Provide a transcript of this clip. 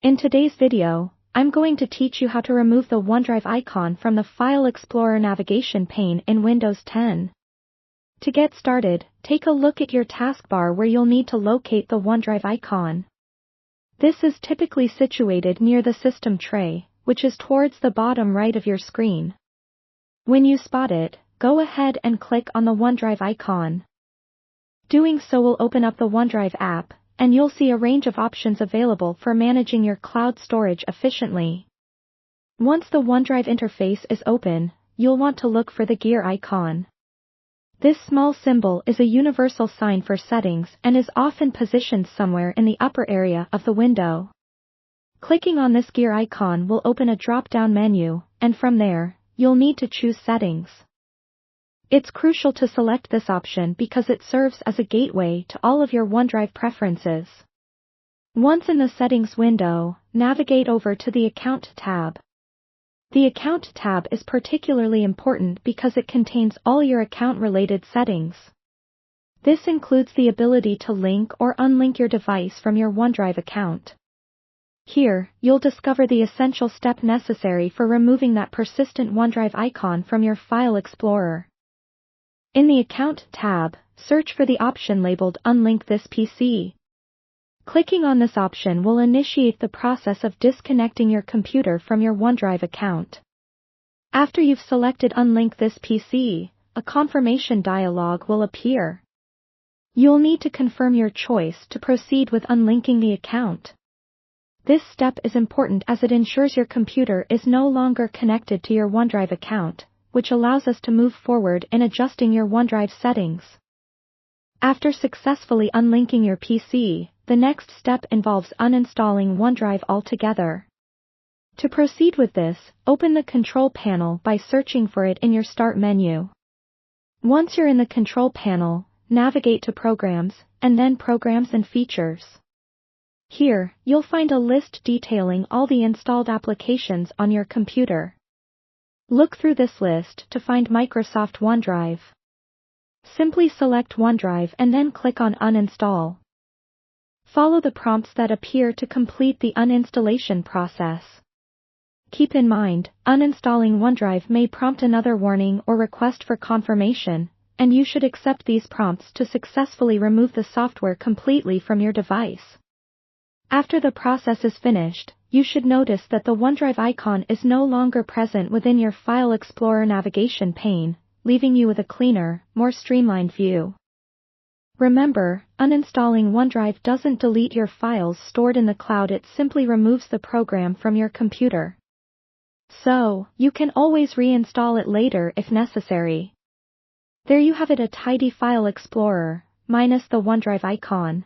In today's video, I'm going to teach you how to remove the OneDrive icon from the File Explorer navigation pane in Windows 10. To get started, take a look at your taskbar where you'll need to locate the OneDrive icon. This is typically situated near the system tray, which is towards the bottom right of your screen. When you spot it, go ahead and click on the OneDrive icon. Doing so will open up the OneDrive app, and you'll see a range of options available for managing your cloud storage efficiently. Once the OneDrive interface is open, you'll want to look for the gear icon. This small symbol is a universal sign for settings and is often positioned somewhere in the upper area of the window. Clicking on this gear icon will open a drop-down menu, and from there, you'll need to choose Settings. It's crucial to select this option because it serves as a gateway to all of your OneDrive preferences. Once in the Settings window, navigate over to the Account tab. The Account tab is particularly important because it contains all your account-related settings. This includes the ability to link or unlink your device from your OneDrive account. Here, you'll discover the essential step necessary for removing that persistent OneDrive icon from your File Explorer. In the Account tab, search for the option labeled Unlink this PC. Clicking on this option will initiate the process of disconnecting your computer from your OneDrive account. After you've selected Unlink this PC, a confirmation dialog will appear. You'll need to confirm your choice to proceed with unlinking the account. This step is important as it ensures your computer is no longer connected to your OneDrive account, which allows us to move forward in adjusting your OneDrive settings. After successfully unlinking your PC, the next step involves uninstalling OneDrive altogether. To proceed with this, open the Control Panel by searching for it in your Start menu. Once you're in the Control Panel, navigate to Programs, and then Programs and Features. Here, you'll find a list detailing all the installed applications on your computer. Look through this list to find Microsoft OneDrive. Simply select OneDrive and then click on Uninstall. Follow the prompts that appear to complete the uninstallation process. Keep in mind, uninstalling OneDrive may prompt another warning or request for confirmation, and you should accept these prompts to successfully remove the software completely from your device. After the process is finished, you should notice that the OneDrive icon is no longer present within your File Explorer navigation pane, leaving you with a cleaner, more streamlined view. Remember, uninstalling OneDrive doesn't delete your files stored in the cloud, it simply removes the program from your computer. So, you can always reinstall it later if necessary. There you have it, a tidy File Explorer, minus the OneDrive icon.